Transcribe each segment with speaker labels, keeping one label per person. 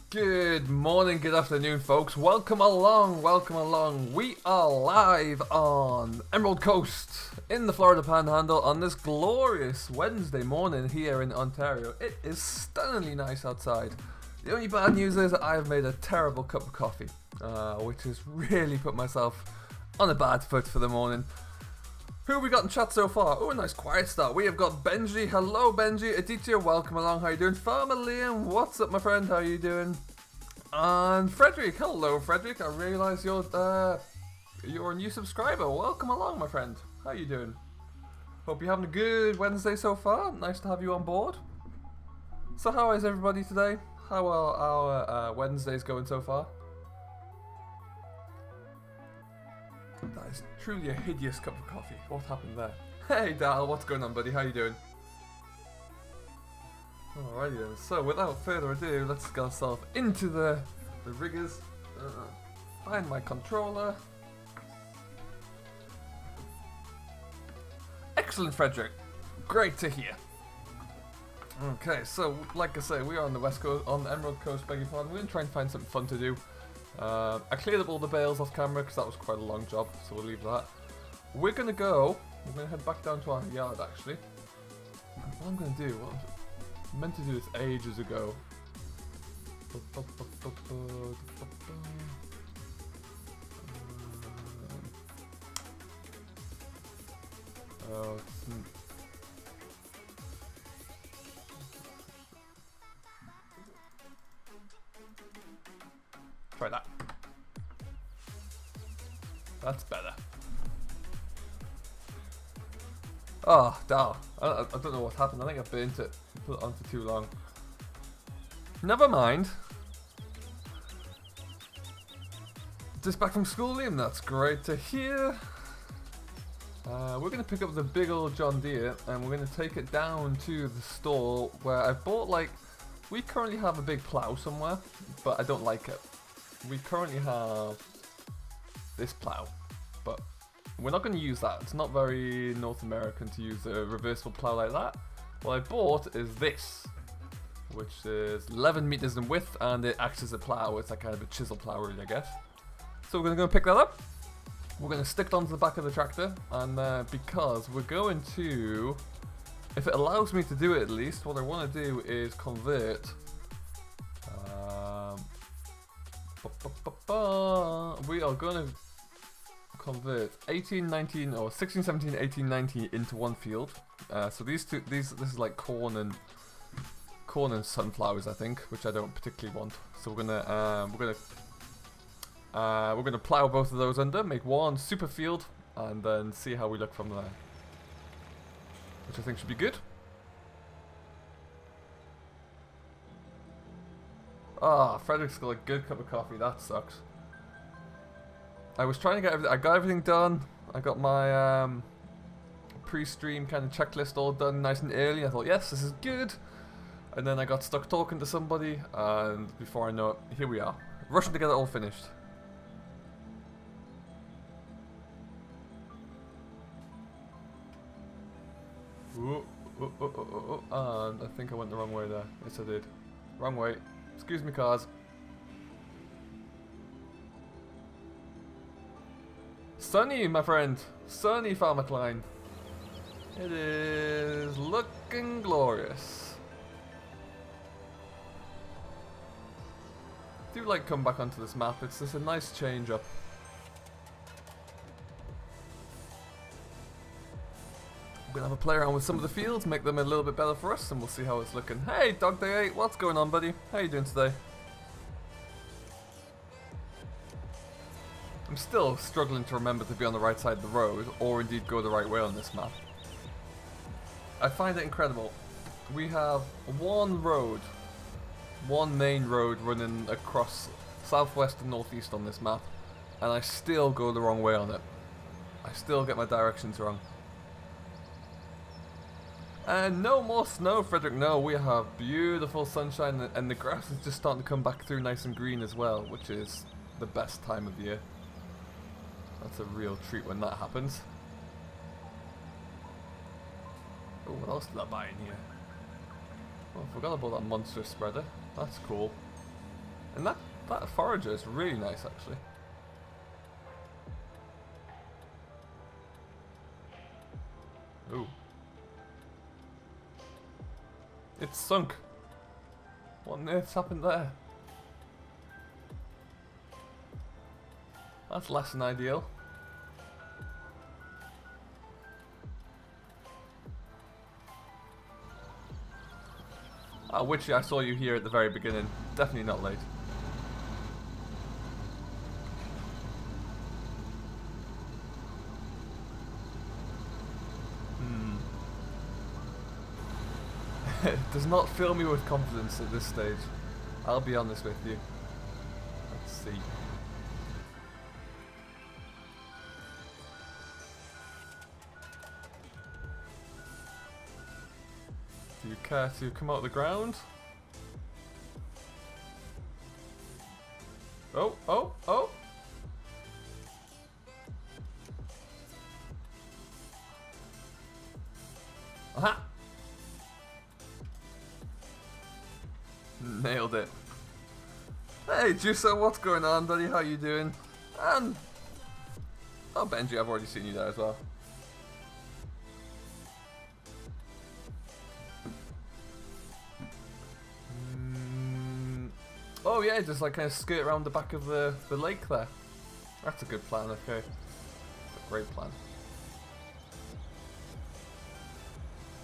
Speaker 1: Good morning, good afternoon, folks. Welcome along, welcome along. We are live on Emerald Coast in the Florida Panhandle on this glorious Wednesday morning here in Ontario. It is stunningly nice outside. The only bad news is that I have made a terrible cup of coffee, which has really put myself on a bad foot for the morning. Who have we got in chat so far? Oh, a nice quiet start. We have got Benji. Hello, Benji. Aditya, welcome along. How you doing? Farmer Liam, what's up, my friend? How you doing? And Frederick. Hello, Frederick. I realise you're a new subscriber. Welcome along, my friend. How you doing? Hope you're having a good Wednesday so far. Nice to have you on board. So how is everybody today? How are our Wednesdays going so far? That is truly a hideous cup of coffee. What happened there? Hey Dal, what's going on, buddy? How you doing? Alrighty then. So without further ado, let's get ourselves into the riggers. Find my controller. Excellent, Frederick. Great to hear. Okay, so like I say, we are on the west coast, on the Emerald Coast, beg your pardon. We're gonna try and find something fun to do. I cleared up all the bales off camera because that was quite a long job, so we'll leave that. We're gonna head back down to our yard actually. And what I'm gonna do, I meant to do this ages ago. Try that. That's better. Oh, Dal. I don't know what happened. I think I burnt it. Put it on for too long. Never mind. Just back from school, Liam. That's great to hear. We're going to pick up the big old John Deere and we're going to take it down to the store where I bought, like, we currently have a big plough somewhere, but I don't like it. We currently have this plough, but we're not going to use that. It's not very North American to use a reversible plough like that. What I bought is this, which is 11 meters in width, and it acts as a plough. It's like kind of a chisel plough, really, I guess. So we're going to go pick that up. We're going to stick it onto the back of the tractor, and because we're going to, if it allows me to do it at least, what I want to do is convert. We are going to convert 18, 19, or 16, 17, 18, 19 into one field. So this is like corn and sunflowers, I think, which I don't particularly want. So we're gonna plow both of those under, make one super field, and then see how we look from there, which I think should be good. Ah, Frederick's got a good cup of coffee. That sucks. I was trying to get everything. I got everything done. I got my pre-stream kind of checklist all done nice and early. I thought, yes, this is good. And then I got stuck talking to somebody, and before I know it, here we are, rushing to get it all finished. And I think I went the wrong way there. Yes, I did. Wrong way. Excuse me, cars. Sunny, my friend. Sunny, Farmer Klein. It is looking glorious. I do like come back onto this map. It's just a nice change up. We're gonna have a play around with some of the fields, make them a little bit better for us, and we'll see how it's looking. Hey, Dog Day 8, what's going on, buddy? How you doing today? I'm still struggling to remember to be on the right side of the road, or indeed go the right way on this map. I find it incredible. We have one road, one main road running across southwest and northeast on this map, and I still go the wrong way on it. I still get my directions wrong. And no more snow, Frederick. No, we have beautiful sunshine, and the grass is just starting to come back through nice and green as well, which is the best time of the year. That's a real treat when that happens. Oh, what else did I buy in here? Oh, I forgot about that monster spreader. That's cool. And that forager is really nice, actually. Ooh. It's sunk. What on earth's happened there? That's less than ideal. Witchy, I saw you here at the very beginning. Definitely not late. It does not fill me with confidence at this stage. I'll be honest with you. Let's see. Do you care to come out of the ground? Oh, oh, oh! Aha! Nailed it. Hey Juso, what's going on, buddy? How you doing? And oh, Benji, I've already seen you there as well. Oh yeah, just like kind of skirt around the back of the lake there. That's a good plan. Okay, a great plan.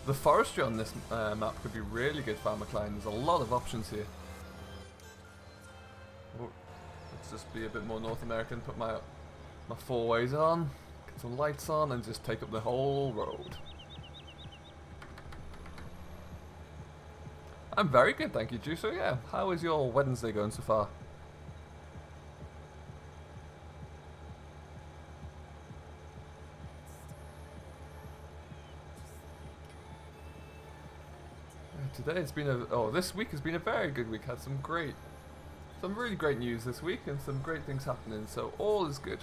Speaker 1: The forestry on this map could be really good for McLean. There's a lot of options here. Oh, let's just be a bit more North American. Put my four ways on, get some lights on, and just take up the whole road. I'm very good, thank you, Juicer. Yeah, how is your Wednesday going so far? Today it's been this week has been a very good week. Had some really great news this week and some great things happening, so all is good.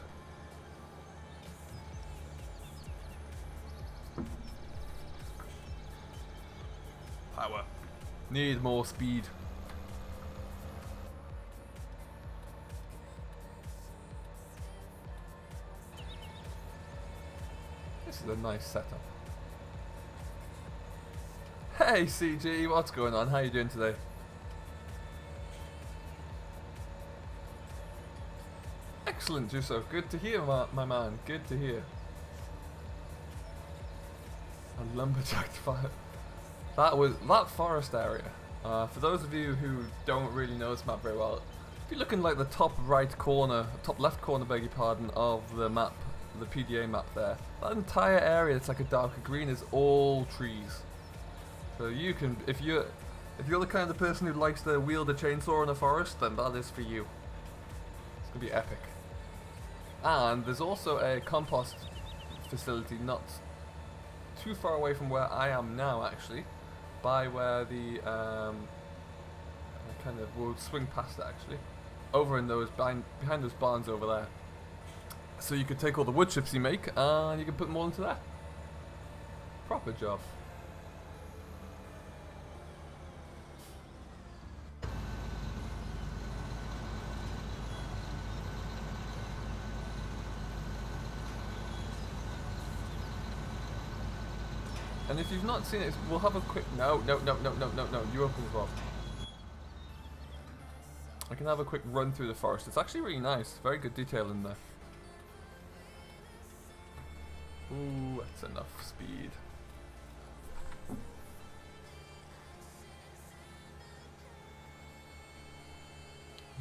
Speaker 1: Power. Need more speed. This is a nice setup. Hey CG, what's going on? How you doing today? Excellent, Juso. Good to hear, my man. Good to hear. A lumberjack fire. That forest area. For those of you who don't really know this map very well, if you look in like the top right corner, top left corner, beg your pardon, of the map, the PDA map there, that entire area that's like a darker green is all trees. So you can, if you're the kind of person who likes to wield a chainsaw in a forest, then that is for you. It's gonna be epic. And there's also a compost facility not too far away from where I am now, actually, by where the I kind of will swing past it actually, over in those behind those barns over there. So you could take all the wood chips you make and you can put them all into that. Proper job. And if you've not seen it, we'll have a quick... No, you open as well. I can have a quick run through the forest. It's actually really nice. Very good detail in there. Ooh, that's enough speed.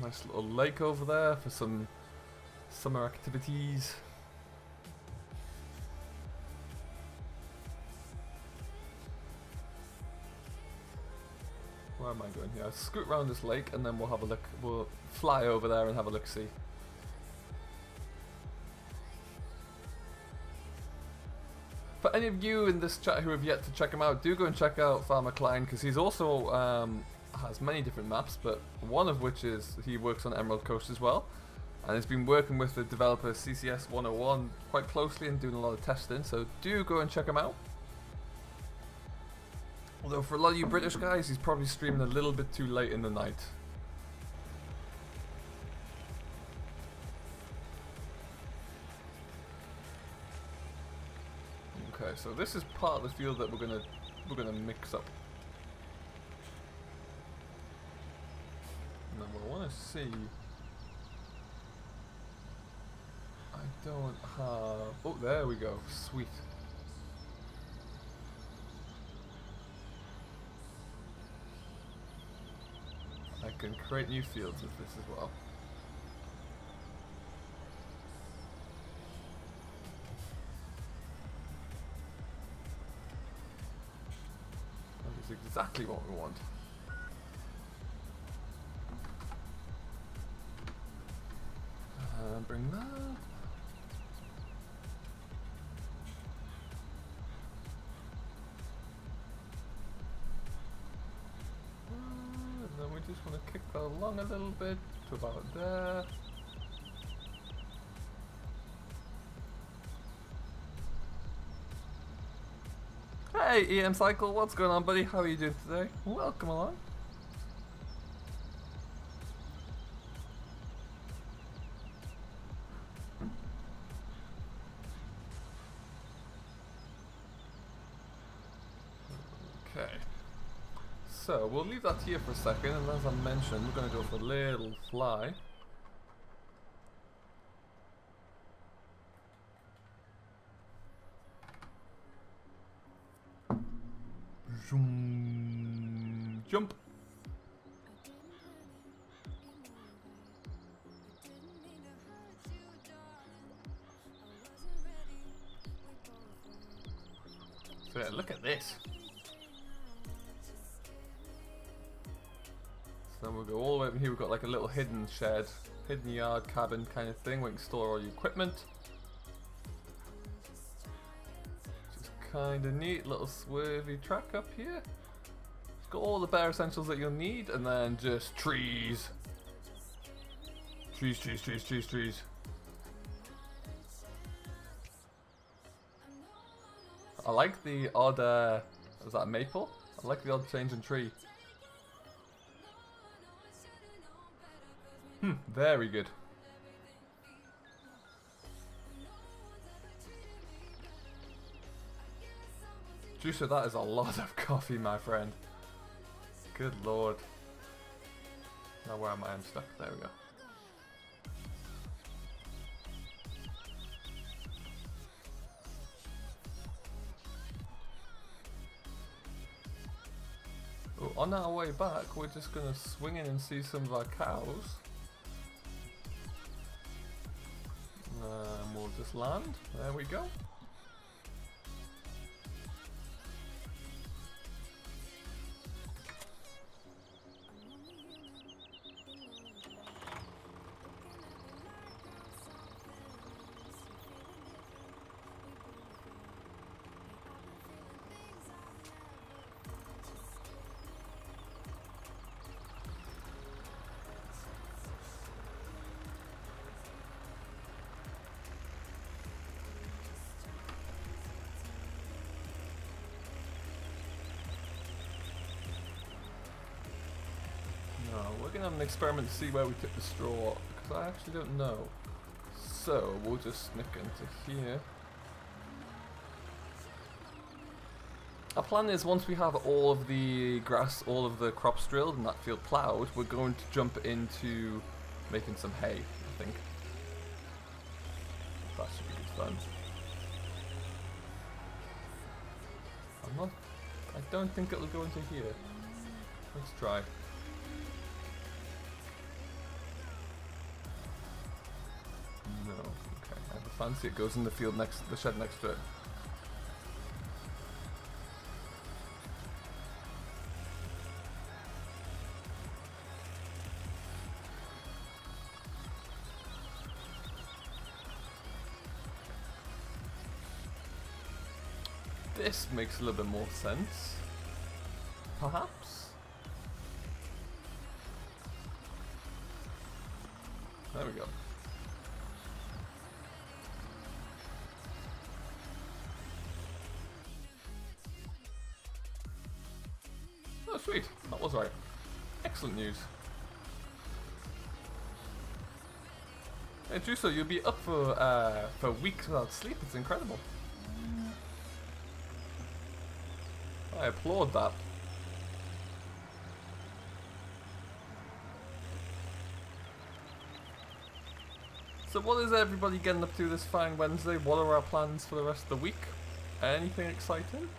Speaker 1: Nice little lake over there for some summer activities. Where am I going here? I'll scoot around this lake and then we'll have a look. We'll fly over there and have a look-see. For any of you in this chat who have yet to check him out, do go and check out Farmer Klein, because he's also has many different maps, but one of which is he works on Emerald Coast as well, and he's been working with the developer CCS 101 quite closely and doing a lot of testing, so do go and check him out. Although for a lot of you British guys, he's probably streaming a little bit too late in the night. Okay, so this is part of the field that we're gonna mix up. Now I want to see. I don't have. Oh, there we go. Sweet. I can create new fields with this as well. That is exactly what we want. And bring that. And then we just want to kick that along a little bit to about there. Hey EM Cycle, what's going on, buddy? How are you doing today? Welcome along. Okay, so we'll leave that here for a second, and as I mentioned, we're going to go for a little fly. Zoom. Jump. So yeah, look at this. So then we'll go all the way over here. We've got like a little hidden shed, hidden yard, cabin kind of thing where you can store all your equipment. Kind of neat little swervy track up here. It's got all the bare essentials that you'll need, and then just trees. Trees, trees, trees, trees, trees. I like the odd, is that a maple? I like the odd change in tree. Very good. Juicer, that is a lot of coffee, my friend. Good lord. Now where am I? I'm stuck. There we go. Oh, on our way back, we're just going to swing in and see some of our cows. And we'll just land. There we go. No, we're gonna have an experiment to see where we took the straw, because I actually don't know. So we'll just snick into here. Our plan is once we have all of the grass, all of the crops drilled and that field ploughed, we're going to jump into making some hay, I think. That should be good fun. I don't think it'll go into here. Let's try. No, okay. I have a fancy it goes in the field next, the shed next to it. This makes a little bit more sense. Perhaps? There we go. Oh, sweet. That was right. Excellent news. Hey, Juso, you'll be up for weeks without sleep. It's incredible. I applaud that. So what is everybody getting up to this fine Wednesday? What are our plans for the rest of the week? Anything exciting?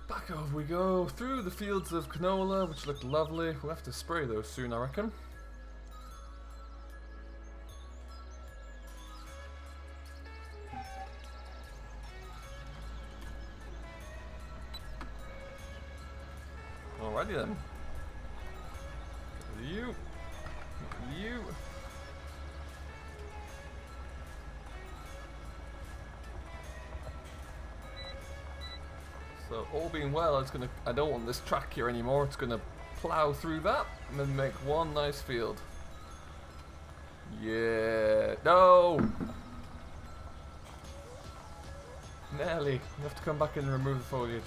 Speaker 1: Back over we go, through the fields of canola, which look lovely. We'll have to spray those soon, I reckon. Alrighty then. You. So all being well, I don't want this track here anymore. It's gonna plough through that and then make one nice field. Yeah, no. Nelly, you have to come back in and remove the foliage.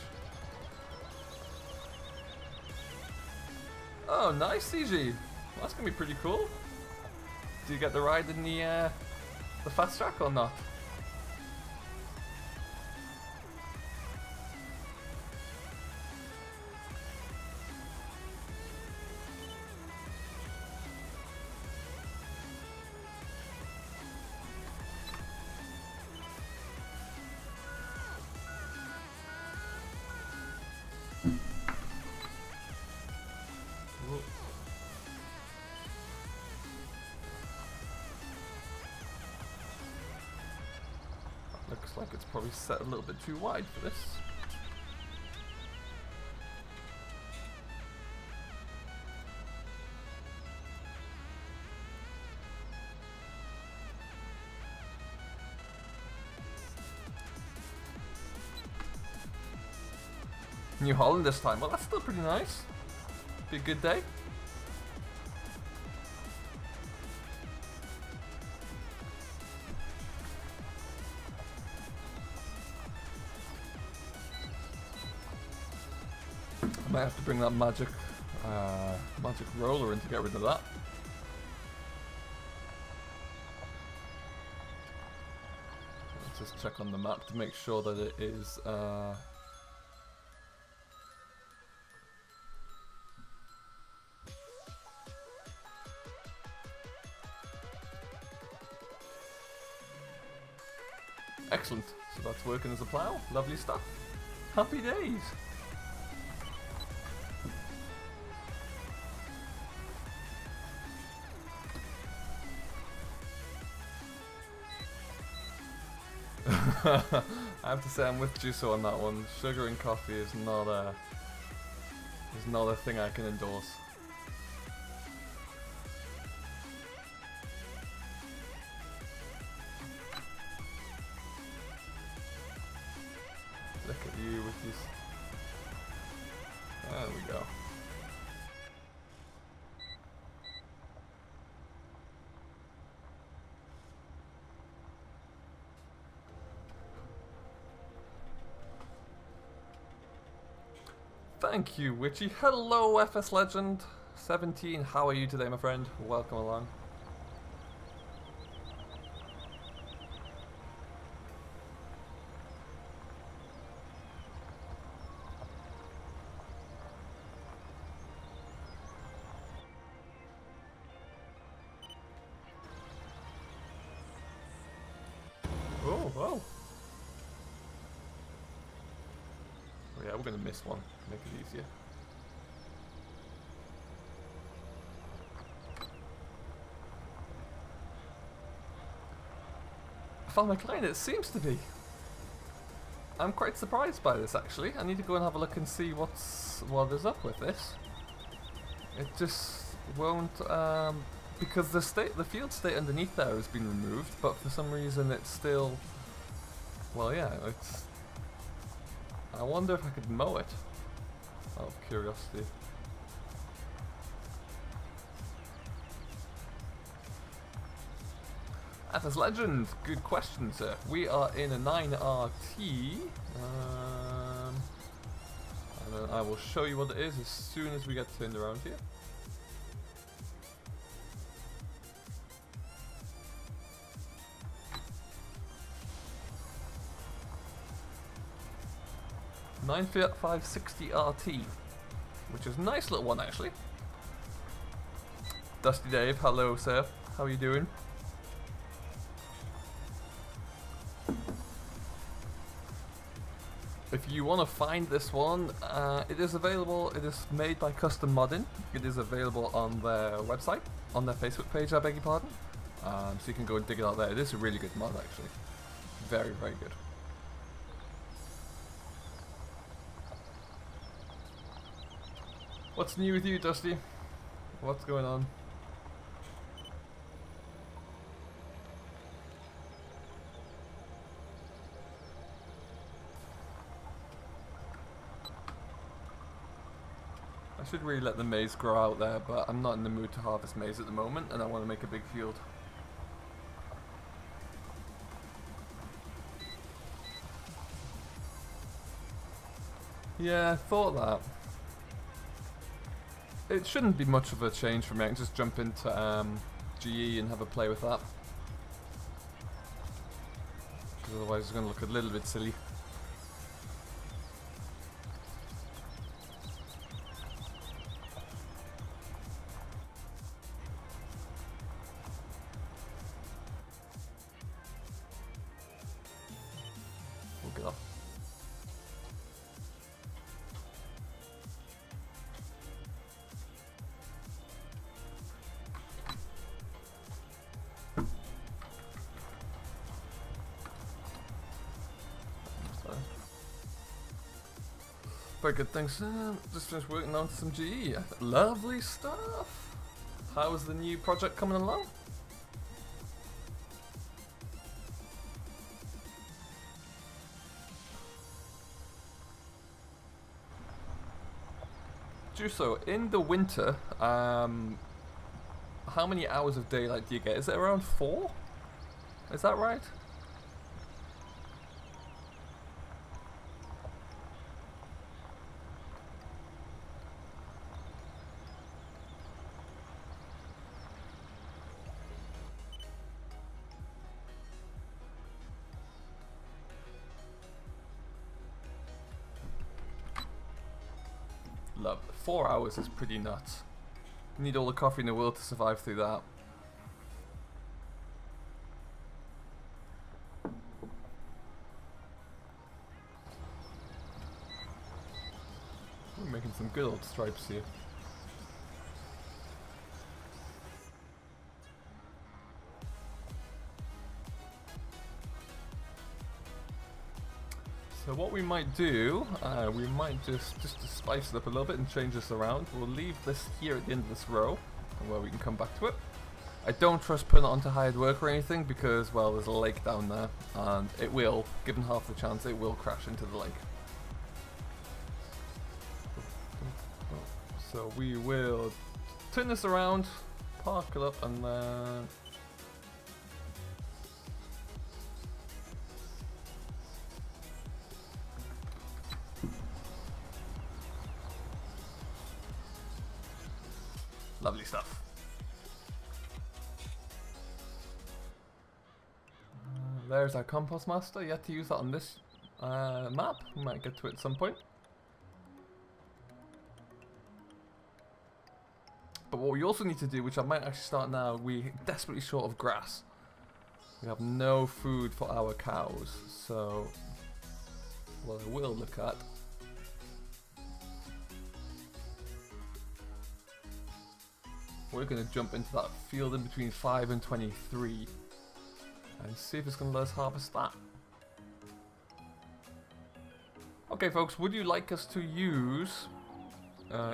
Speaker 1: Oh, nice, CG. That's gonna be pretty cool. Do you get the ride in the fast track or not? Looks like it's probably set a little bit too wide for this. New Holland this time. Well, that's still pretty nice. Be a good day. I might have to bring that magic roller in to get rid of that. Let's just check on the map to make sure that it is excellent. So that's working as a plough. Lovely stuff. Happy days. I have to say I'm with Juso on that one. Sugar and coffee is not a thing I can endorse. Look at you with these. There we go. Thank you, Witchy. Hello, FS17. How are you today, my friend? Welcome along. Oh, whoa. Oh yeah, we're gonna miss one. Make it easier. I found my client, it seems to be. I'm quite surprised by this actually. I need to go and have a look and see what is up with this. It just won't because the field state underneath there has been removed, but for some reason it's still, well yeah, it's, I wonder if I could mow it. Out of curiosity. FS Legend, good question, sir. We are in a 9RT. And And I will show you what it is as soon as we get turned around here. $9,560 RT, which is a nice little one actually. Dusty Dave, hello sir, how are you doing? If you want to find this one, it is available, it is made by Custom Modding. It is available on their website, on their Facebook page, I beg your pardon. So you can go and dig it out there. It is a really good mod actually. Very, very good. What's new with you, Dusty? What's going on? I should really let the maize grow out there, but I'm not in the mood to harvest maize at the moment, and I want to make a big field. Yeah, I thought that. It shouldn't be much of a change for me. I can just jump into GE and have a play with that. Because otherwise it's going to look a little bit silly. We'll get up. Very good, thanks. Just finished working on some GE. Lovely stuff. How's the new project coming along? Juso, in the winter, how many hours of daylight do you get? Is it around 4? Is that right? Love. 4 hours is pretty nuts. You need all the coffee in the world to survive through that. We're making some good old stripes here. So what we might do, we might just to spice it up a little bit and change this around. We'll leave this here at the end of this row, where we can come back to it. I don't trust putting it onto hired work or anything because, well, there's a lake down there, and it will, given half the chance, it will crash into the lake. So we will turn this around, park it up, and then... Lovely stuff. There's our compost master. Yet to use that on this map. We might get to it at some point. But what we also need to do, which I might actually start now, we're desperately short of grass. We have no food for our cows. So what I will look at we're going to jump into that field in between 5 and 23 and see if it's going to let us harvest that. Okay folks, would you like us to use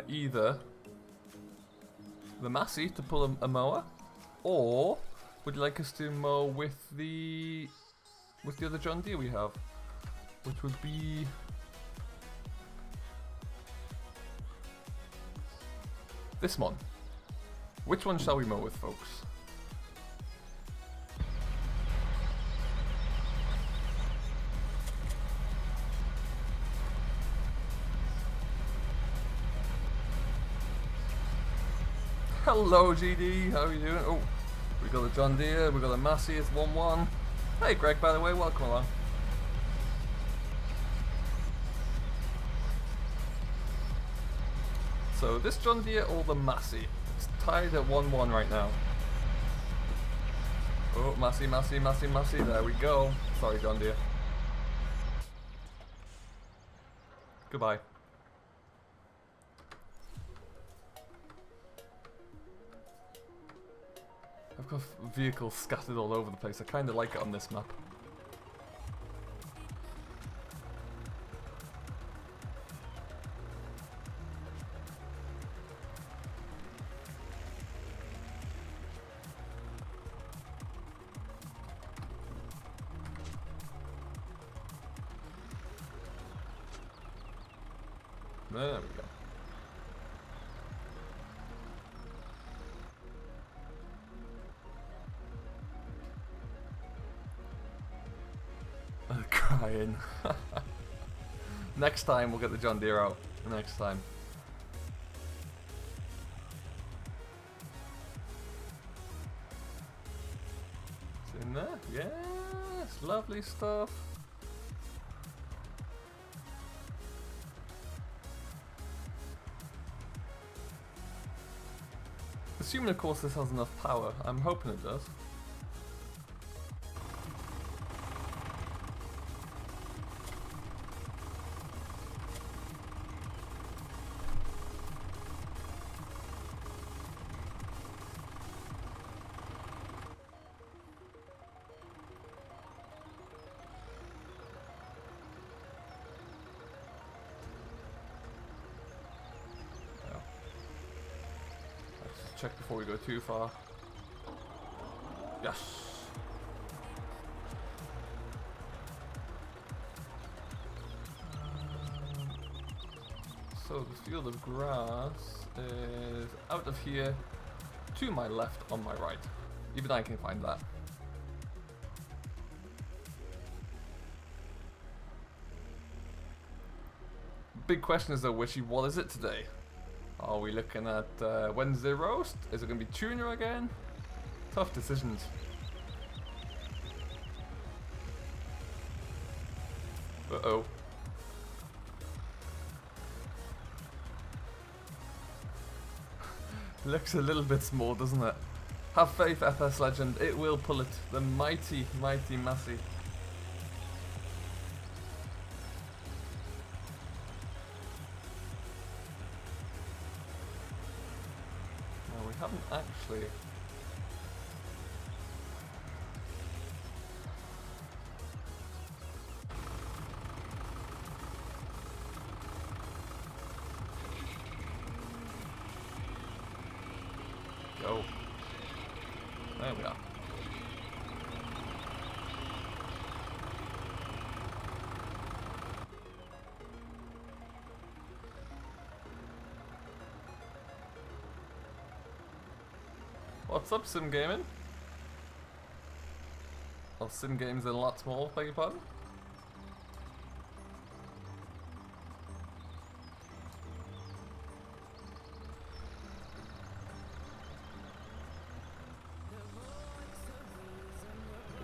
Speaker 1: either the Massey to pull a mower, or would you like us to mow with the other John Deere we have, which would be this one? Which one shall we mow with, folks? Hello GD, how are you doing? Oh, we got a John Deere, we got a Massey, it's 1-1. Hey Greg, by the way, welcome along. So this John Deere or the Massey? It's tied at 1-1 right now. Oh, Massey, Massey, Massey, Massey, there we go. Sorry John Deere. Goodbye. I've got vehicles scattered all over the place. I kind of like it on this map. There we go. Crying. Next time we'll get the John Deere out. Next time. It's in there? Yes, lovely stuff. Assuming of course this has enough power. I'm hoping it does. Check before we go too far. Yes. So the field of grass is out of here to my left on my right. Even I can find that. Big question is though, Wishy, what is it today? Are we looking at Wednesday roast? Is it going to be tuna again? Tough decisions. Uh-oh. Looks a little bit small, doesn't it? Have faith, FS Legend. It will pull it. The mighty, mighty Massey. Haven't actually. Go. There we are. What's up, Sim Gaming? Oh, Sim Games in lots more, beg your pardon?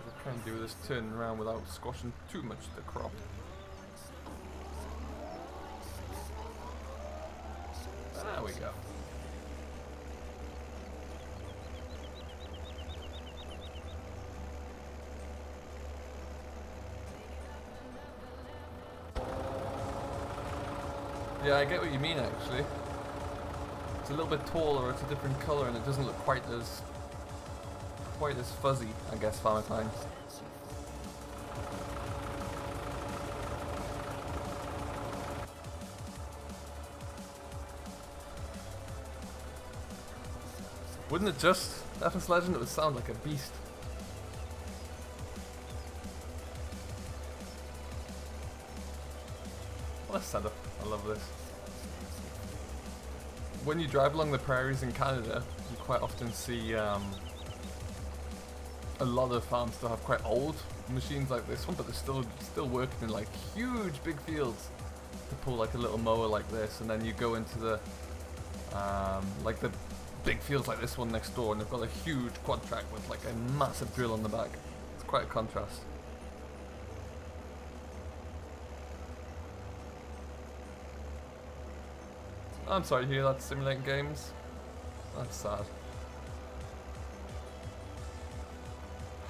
Speaker 1: I can do this turn around without squashing too much of the crop. There we go. Yeah, I get what you mean actually. It's a little bit taller, it's a different colour and it doesn't look quite as fuzzy, I guess, farmer time. Wouldn't it just, FS Legend, it would sound like a beast. What a setup, I love this. When you drive along the prairies in Canada, you quite often see a lot of farms still have quite old machines like this one, but they're still working in like huge big fields to pull like a little mower like this, and then you go into the like the big fields like this one next door, and they've got a huge quad track with like a massive drill on the back. It's quite a contrast. I'm sorry to hear that, simulating games. That's sad.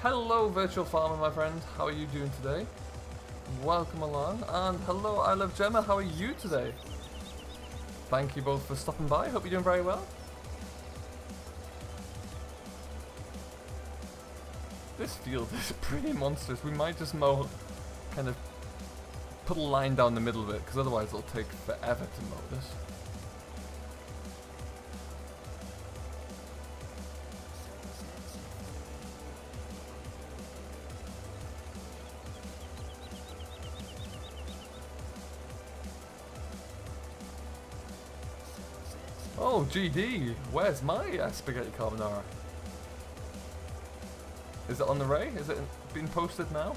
Speaker 1: Hello, Virtual Farmer, my friend. How are you doing today? Welcome along. And hello, I Love Gemma. How are you today? Thank you both for stopping by. Hope you're doing very well. This field is pretty monstrous. We might just mow, kind of put a line down the middle of it, because otherwise it'll take forever to mow this. Oh, GD, where's my spaghetti carbonara? Is it on the way? Is it being posted now?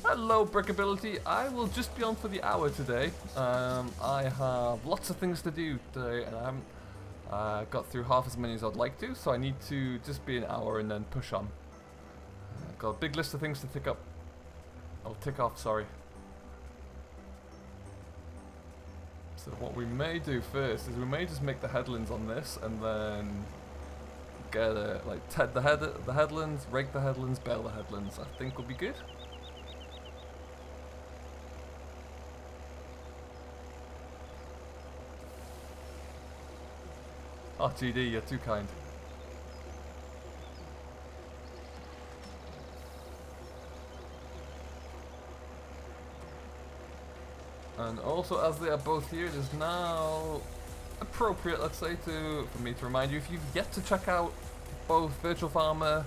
Speaker 1: Hello, Brickability. I will just be on for the hour today. I have lots of things to do today, and I haven't got through half as many as I'd like to, so I need to just be an hour and then push on. I've got a big list of things to tick up. I'll tick off, sorry. So what we may do first is we may just make the headlands on this, and then get like the headlands, rake the headlands, bale the headlands. I think will be good. Oh, GD, you're too kind. And also, as they are both here, it is now appropriate, let's say, for me to remind you, if you've yet to check out both Virtual Farmer,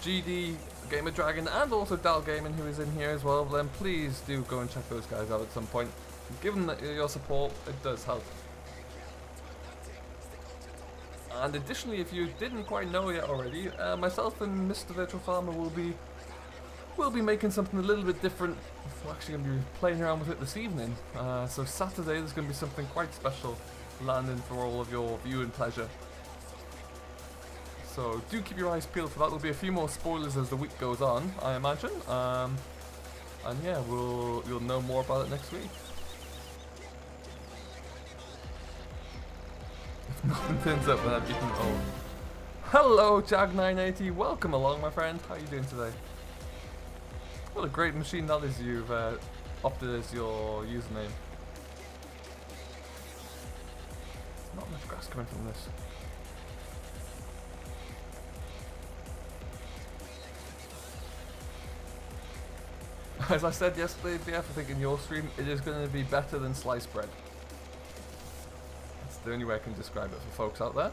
Speaker 1: GD, Gamer Dragon, and also Dal Gaming, who is in here as well, then please do go and check those guys out at some point. Given that your support, it does help. And additionally, if you didn't quite know yet already, myself and Mr. Virtual Farmer will be making something a little bit different. We're actually going to be playing around with it this evening. So Saturday there's going to be something quite special landing for all of your viewing pleasure. So do keep your eyes peeled for that. There'll be a few more spoilers as the week goes on, I imagine. And yeah, you'll know more about it next week. Nothing turns up when I've eaten all. Hello, Jag980. Welcome along, my friend. How are you doing today? What a great machine that is you've opted as your username. Not much grass coming from this. As I said yesterday, BF, I think in your stream, it is going to be better than sliced bread. The only way I can describe it for folks out there.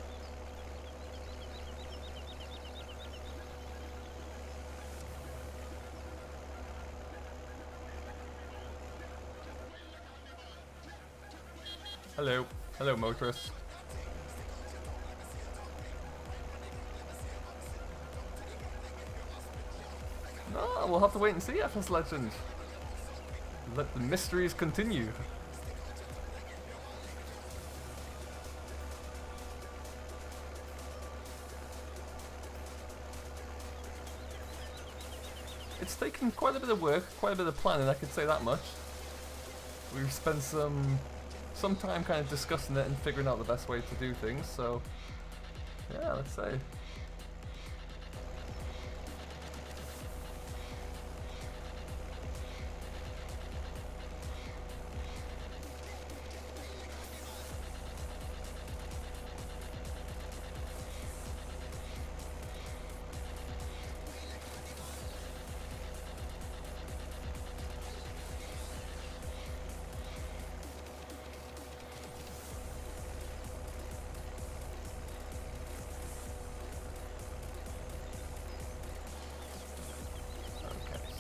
Speaker 1: Hello. Hello, motorists. No, we'll have to wait and see, FS Legend. Let the mysteries continue. It's taken quite a bit of work, quite a bit of planning, I could say that much. We've spent some time kind of discussing it and figuring out the best way to do things, so yeah, let's say.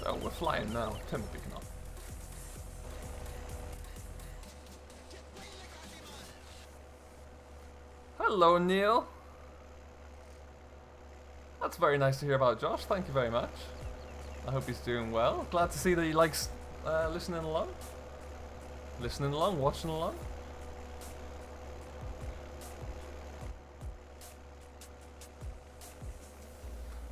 Speaker 1: Oh, we're flying now. Timber picking up. Hello, Neil. That's very nice to hear about Josh. Thank you very much. I hope he's doing well. Glad to see that he likes listening along. Listening along, watching along.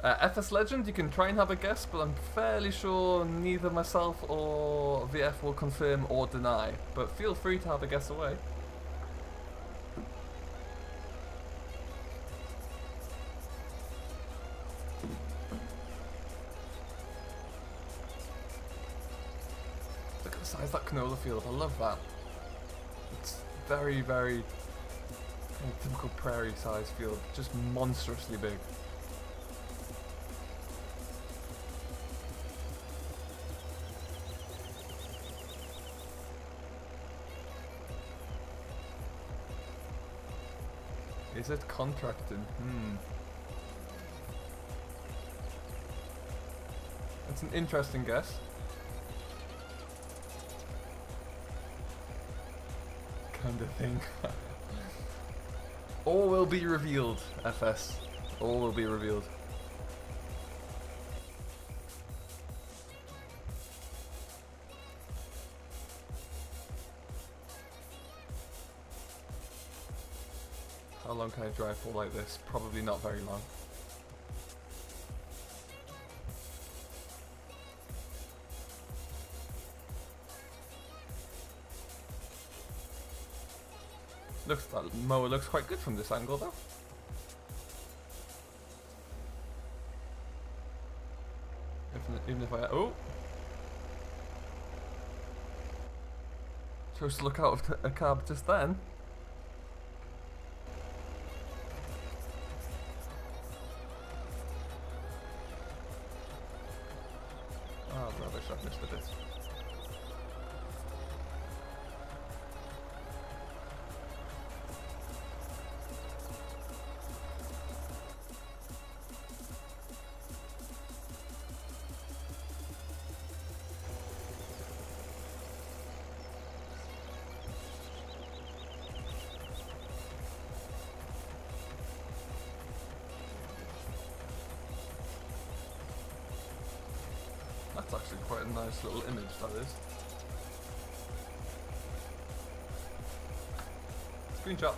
Speaker 1: FS Legend, you can try and have a guess, but I'm fairly sure neither myself or VF will confirm or deny. But feel free to have a guess away. Look at the size of that canola field, I love that. It's very, very kind of typical prairie size field, just monstrously big. Is it contracting? That's an interesting guess. Kind of thing. All will be revealed, FS. All will be revealed. How long can I drive for like this? Probably not very long. That mower looks quite good from this angle though. Even if I... Oh! Chose to look out of a cab just then. Oh rubbish, I've missed a bit. That's actually quite a nice little image, that is. Screenshot.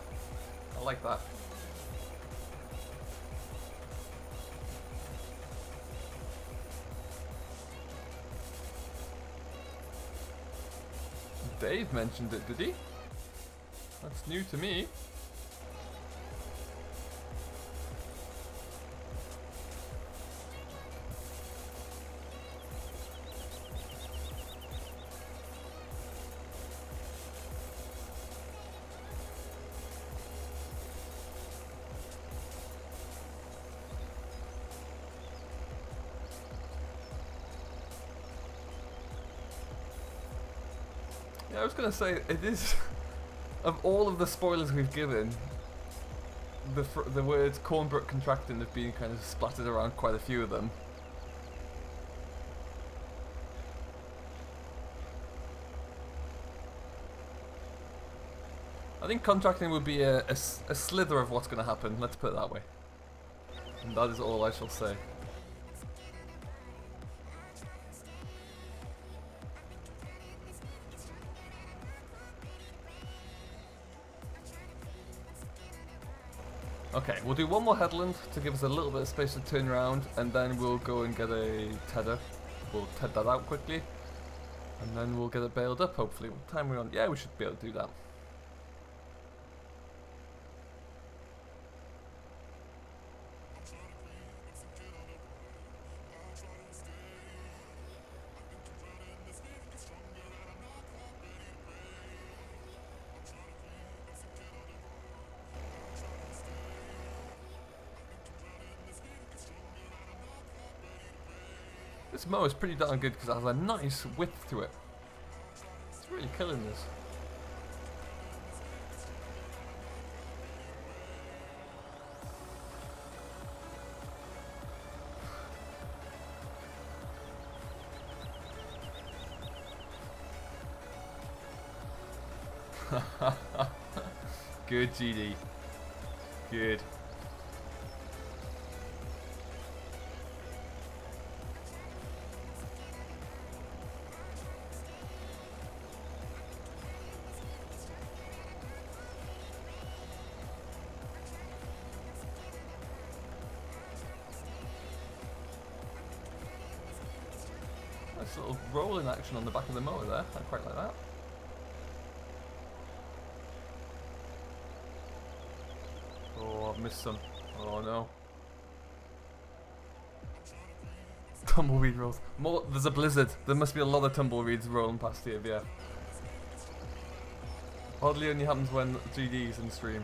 Speaker 1: I like that. Dave mentioned it, did he? That's new to me. Yeah, I was gonna say, it is, of all of the spoilers we've given, the words Cornbrook contracting have been kind of splattered around quite a few of them. I think contracting would be a slither of what's gonna happen, let's put it that way. And that is all I shall say. Okay, we'll do one more headland to give us a little bit of space to turn around, and then we'll go and get a tedder. We'll ted that out quickly, and then we'll get it bailed up, hopefully. What time are we on? Yeah, we should be able to do that. This mower is pretty darn good because it has a nice width to it. It's really killing this. Good GD. Good. Nice little rolling action on the back of the mower there. I quite like that. Oh, I've missed some. Oh no. Tumbleweed rolls. More, there's a blizzard. There must be a lot of tumbleweeds rolling past here, yeah. Oddly only happens when GD's in stream.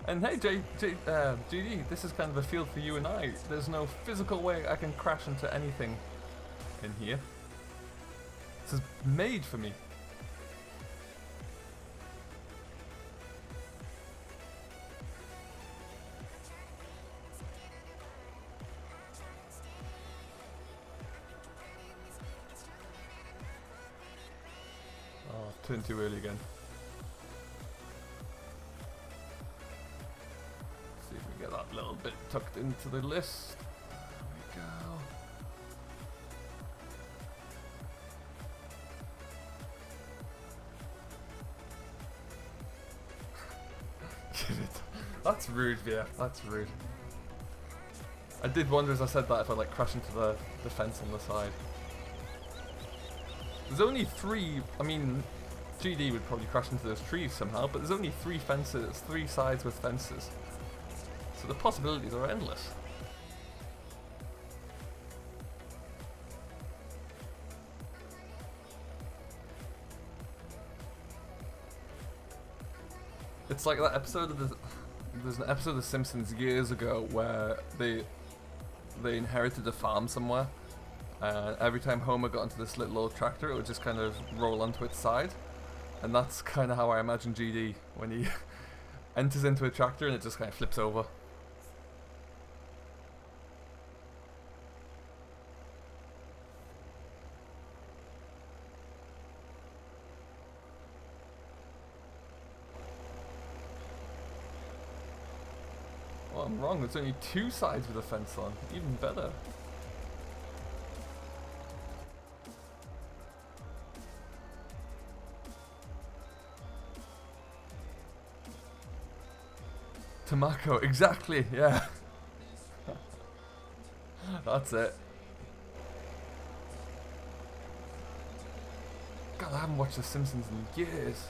Speaker 1: And hey, GD, this is kind of a field for you and I. There's no physical way I can crash into anything in here. This is made for me. Oh, I've turned too early again. See if we get that little bit tucked into the list. There we go. Give it. That's rude, yeah. That's rude. I did wonder as I said that if I like crash into the fence on the side. There's only 3, I mean, GD would probably crash into those trees somehow, but there's only 3 fences, 3 sides with fences. So the possibilities are endless. It's like that episode of there's an episode of The Simpsons years ago where they inherited a farm somewhere. And every time Homer got into this little old tractor, it would just kind of roll onto its side. And that's kind of how I imagine GD when he enters into a tractor and it just kind of flips over. Well, I'm wrong, there's only 2 sides with a fence on. Even better. Tomako, exactly, yeah. That's it. God, I haven't watched The Simpsons in years.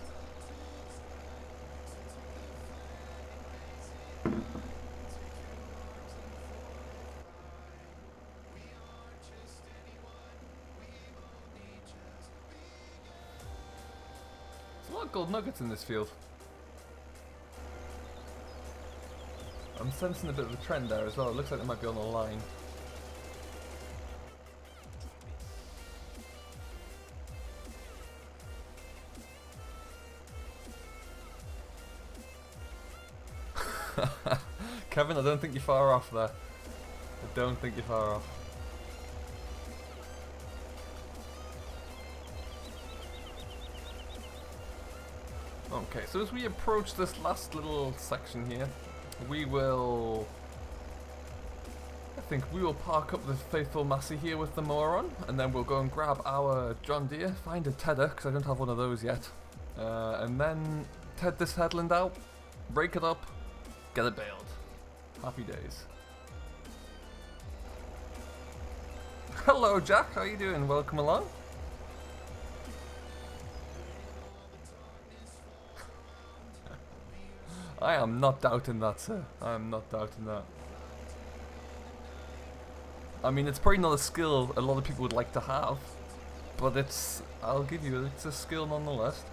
Speaker 1: There's a lot of gold nuggets in this field. I'm sensing a bit of a trend there as well. It looks like they might be on a line. Kevin, I don't think you're far off there. I don't think you're far off. Okay, so as we approach this last little section here, we will, I think we will park up the faithful Massey here with the mower on, and then we'll go and grab our John Deere, find a tedder, because I don't have one of those yet, and then ted this headland out, break it up, get it baled. Happy days. Hello Jack, how you doing? Welcome along. I am not doubting that, sir. I am not doubting that. I mean, it's probably not a skill a lot of people would like to have, but it's, I'll give you, it's a skill nonetheless.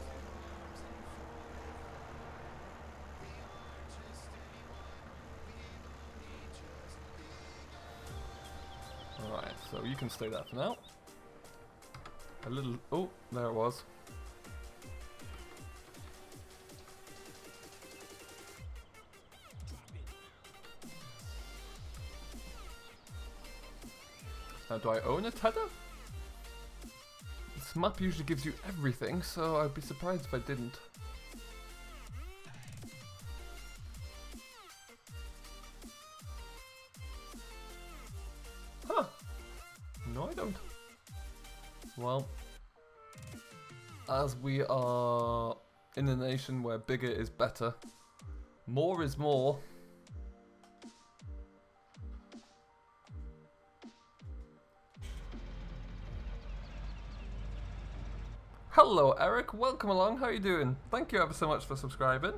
Speaker 1: Alright, so you can stay there for now. A little, oh, there it was. Now, do I own a tether? This map usually gives you everything, so I'd be surprised if I didn't. Well, as we are in a nation where bigger is better, more is more. Hello Eric, welcome along, how are you doing? Thank you ever so much for subscribing.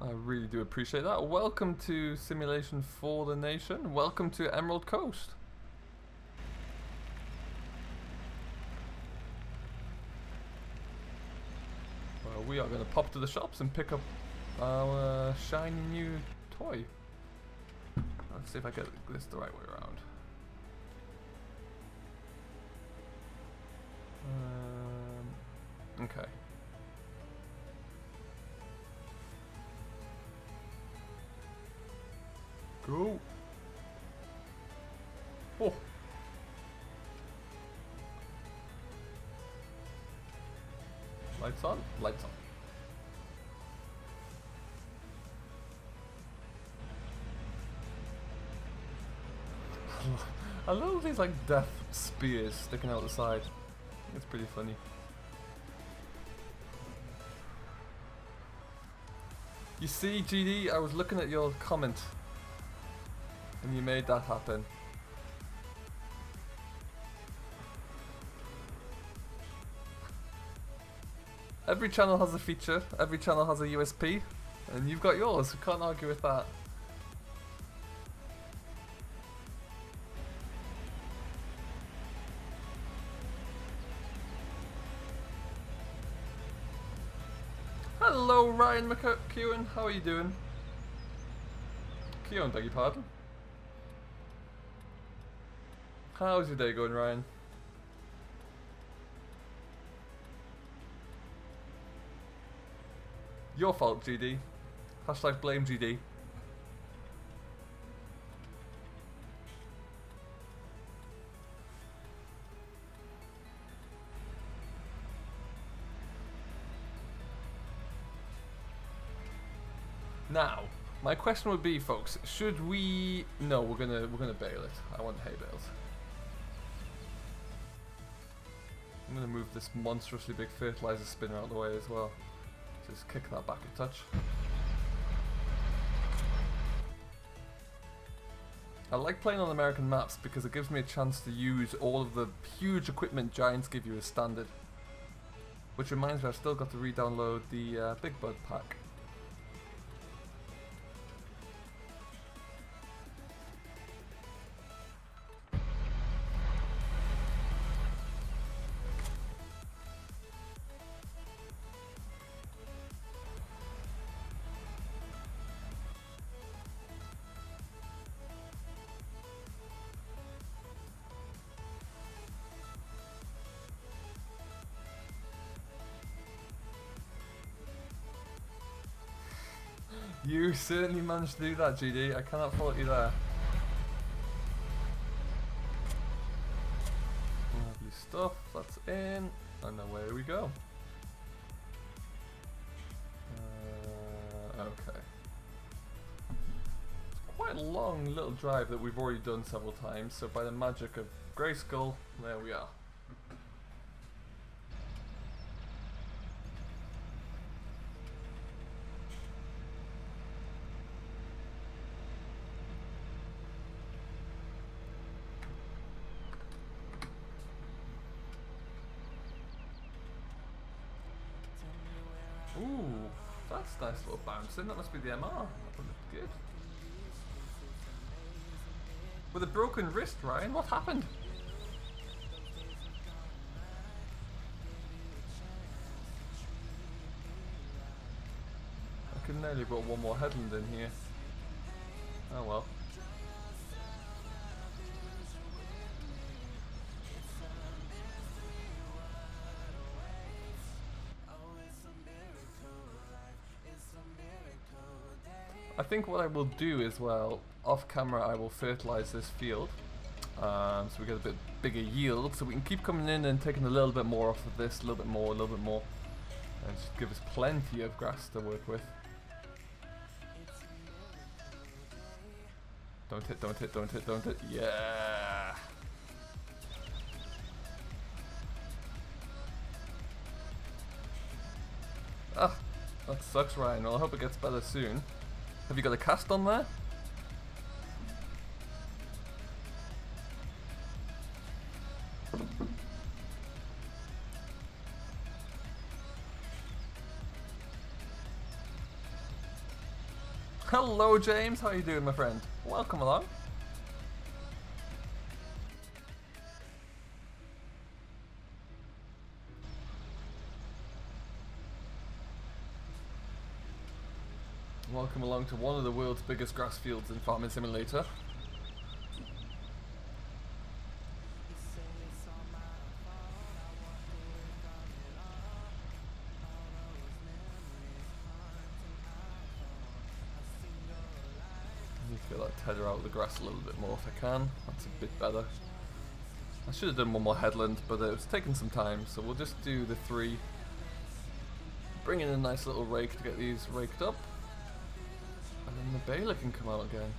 Speaker 1: I really do appreciate that. Welcome to Simulation for the Nation. Welcome to Emerald Coast. Well, we are going to pop to the shops and pick up our shiny new toy. Let's see if I get this the right way around. Okay. Go. Oh. Lights on, lights on. I love these like death spears sticking out the side. It's pretty funny. You see, GD, I was looking at your comment and you made that happen. Every channel has a feature, every channel has a USP, and you've got yours, we can't argue with that. Hello Ryan McEwen, how are you doing? Keon, beg your pardon. How's your day going, Ryan? Your fault, GD. Hashtag blame GD. Now, my question would be, folks, should we? No, we're gonna bale it. I want hay bales. I'm gonna move this monstrously big fertilizer spinner out of the way as well. Just kick that back a touch. I like playing on American maps because it gives me a chance to use all of the huge equipment Giants give you as standard. Which reminds me, I've still got to re-download the Big Bud pack. You certainly managed to do that, GD. I cannot fault you there. Lovely stuff. That's in. And away we go. Okay. It's quite a long little drive that we've already done several times, so by the magic of Grayskull, there we are. Ooh, that's a nice little bouncing. That must be the MR. That would look good. With a broken wrist, Ryan, what happened? I could nearly put one more headland in here. Oh well. I think what I will do as well, off camera I will fertilize this field, so we get a bit bigger yield, so we can keep coming in and taking a little bit more off of this, a little bit more, and just give us plenty of grass to work with. Don't hit, don't hit, don't hit, don't hit, yeah! That sucks, Ryan. Well, I hope it gets better soon. Have you got a cast on there? Hello, James. How you doing, my friend? Welcome along. Welcome along to one of the world's biggest grass fields in Farming Simulator. I need to get that tether out of the grass a little bit more if I can. That's a bit better. I should have done one more headland, but it was taking some time, so we'll just do the 3. Bring in a nice little rake to get these raked up. And then the baler can come out again.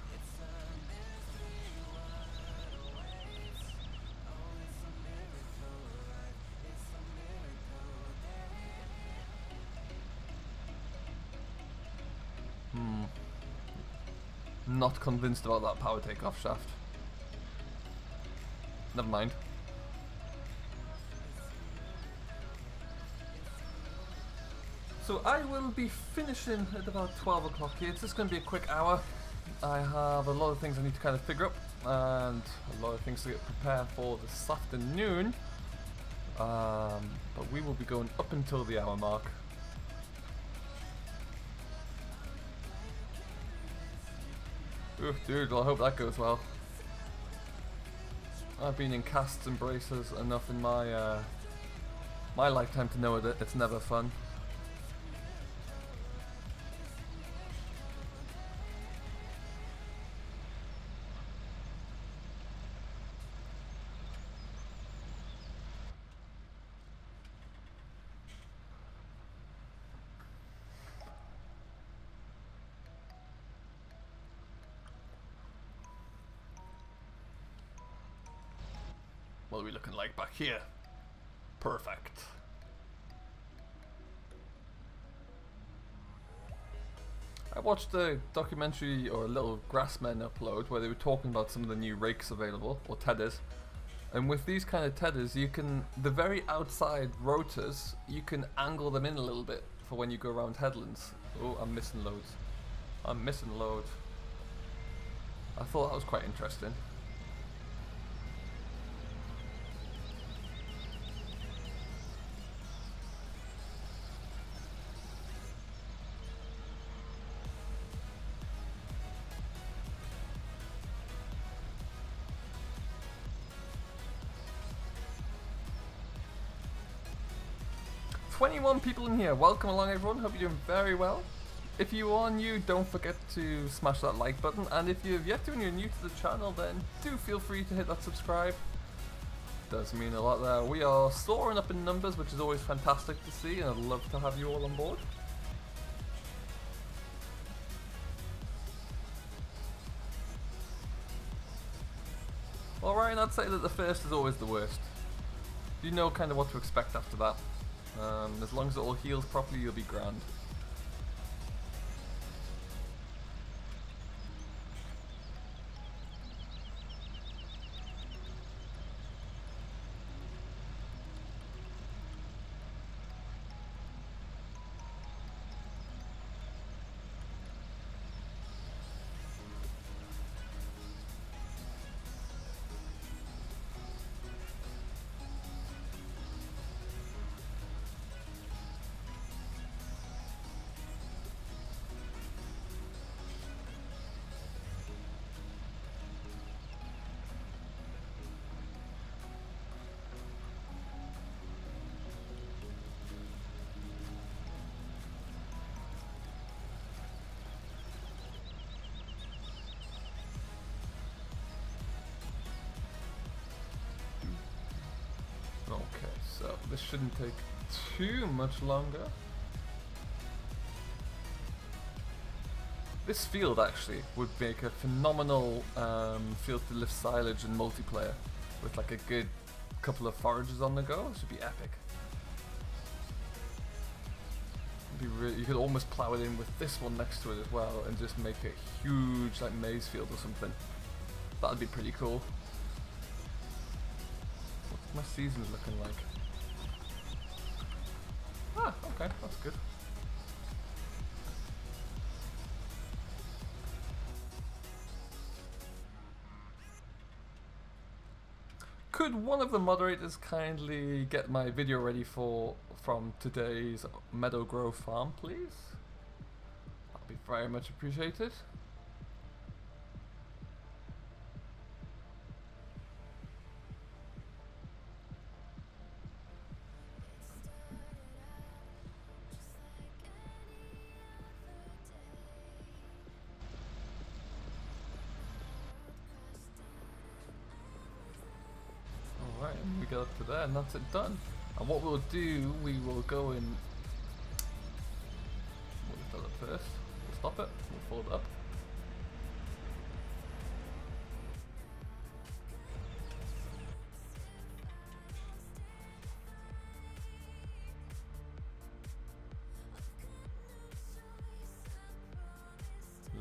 Speaker 1: Not convinced about that power takeoff shaft. Never mind. So I will be finishing at about 12 o'clock here. It's just going to be a quick hour. I have a lot of things I need to kind of figure up and a lot of things to get prepared for this afternoon. But we will be going up until the hour mark. Oof, dude, well, I hope that goes well. I've been in casts and braces enough in my my lifetime to know that it's never fun. What are we looking like back here? Perfect. I watched a documentary or a little Grassmen upload where they were talking about some of the new rakes available, or tethers. And with these kind of tethers, you can, the very outside rotors, you can angle them in a little bit for when you go around headlands. Oh, I'm missing loads. I'm missing loads. I thought that was quite interesting. People in here. Welcome along, everyone. Hope you're doing very well. If you are new, don't forget to smash that like button, and if you've yet to and you're new to the channel, then do feel free to hit that subscribe. Does mean a lot there. We are soaring up in numbers, which is always fantastic to see, and I'd love to have you all on board. Well, Ryan, I'd say that the first is always the worst. You know kind of what to expect after that. As long as it all heals properly, you'll be grand. So this shouldn't take too much longer. This field actually would make a phenomenal field to lift silage in multiplayer with like a good couple of forages on the go. This would be epic. It'd be really, you could almost plough it in with this one next to it as well and just make a huge like maize field or something. That'd be pretty cool. What's my seasons looking like? Ah, okay, that's good. Could one of the moderators kindly get my video ready from today's Meadow Grove farm, please? That'd be very much appreciated. Alright, and we get up to there and that's it done. And what we'll do, we will go in. We'll lift that up first. We'll stop it. We'll fold it up.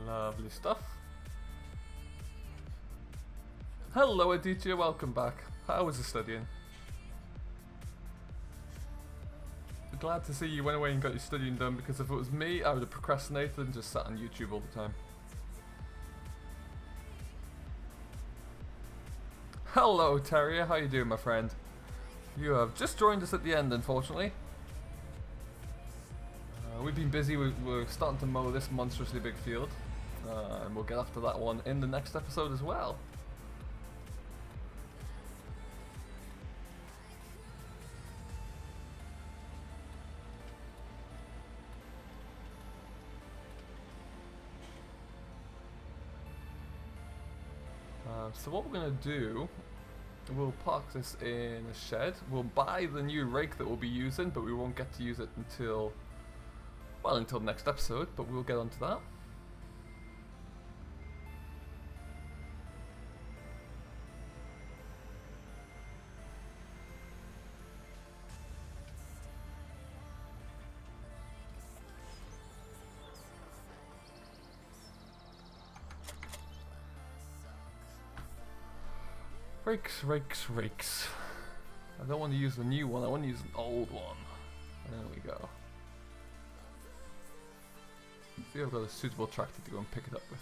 Speaker 1: Lovely stuff. Hello Aditya, welcome back. How was the studying? Glad to see you went away and got your studying done, because if it was me, I would have procrastinated and just sat on YouTube all the time. Hello Terrier, how you doing my friend? You have just joined us at the end, unfortunately. We've been busy, we're starting to mow this monstrously big field. And we'll get after that one in the next episode as well. So what we're going to do, we'll park this in a shed. We'll buy the new rake that we'll be using, but we won't get to use it until, well, until next episode, but we'll get onto that. Rakes, rakes, rakes. I don't want to use the new one, I want to use an old one. There we go. See if I've got a suitable tractor to go and pick it up with.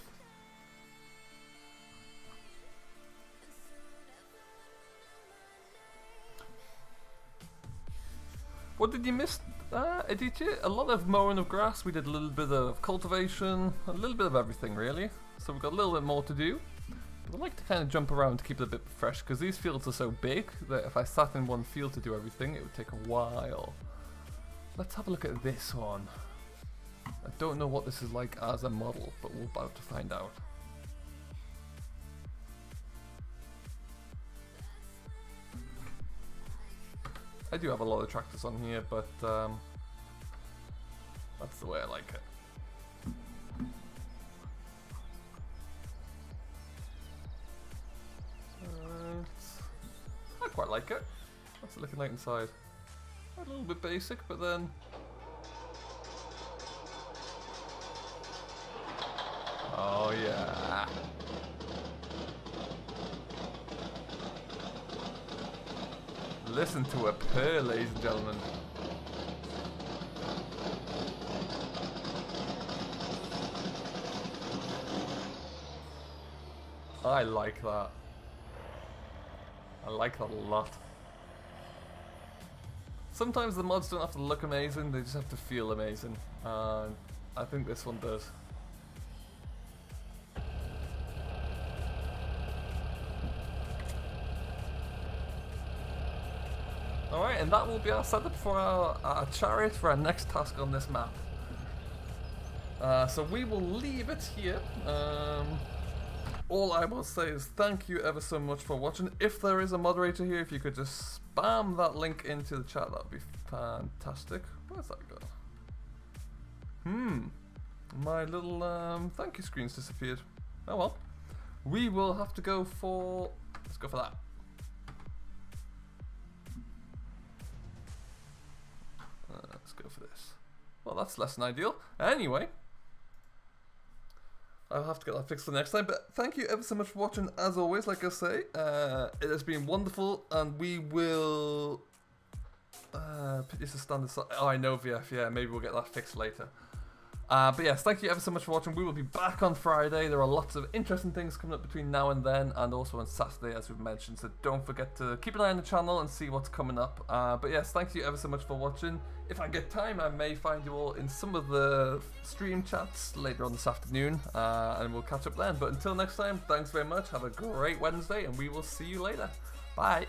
Speaker 1: What did you miss, Aditya? A lot of mowing of grass, we did a little bit of cultivation, a little bit of everything really. So we've got a little bit more to do. I like to kind of jump around to keep it a bit fresh, because these fields are so big that if I sat in one field to do everything, it would take a while. Let's have a look at this one. I don't know what this is like as a model, but we're about to find out. I do have a lot of tractors on here, but that's the way I like it. I quite like it. What's it looking like inside? A little bit basic, but then... oh yeah! Listen to a purr, ladies and gentlemen. I like that. I like that a lot. Sometimes the mods don't have to look amazing, they just have to feel amazing. And I think this one does. Alright, and that will be our setup for our chariot for our next task on this map. So we will leave it here. All I will say is thank you ever so much for watching. If there is a moderator here, if you could just spam that link into the chat, that would be fantastic. Where's that gone? My little thank you screen's disappeared. Oh well. We will have to go for... let's go for that. Let's go for this. Well, that's less than ideal. Anyway, I'll have to get that fixed for next time. But thank you ever so much for watching, as always. Like I say, it has been wonderful, and we will put this as standard. Oh, I know, VF. Yeah, maybe we'll get that fixed later. But yes, thank you ever so much for watching. We will be back on Friday. There are lots of interesting things coming up between now and then, and also on Saturday, as we've mentioned. So don't forget to keep an eye on the channel and see what's coming up. But yes, thank you ever so much for watching. If I get time, I may find you all in some of the stream chats later on this afternoon, and we'll catch up then. But until next time, thanks very much. Have a great Wednesday, and we will see you later. Bye.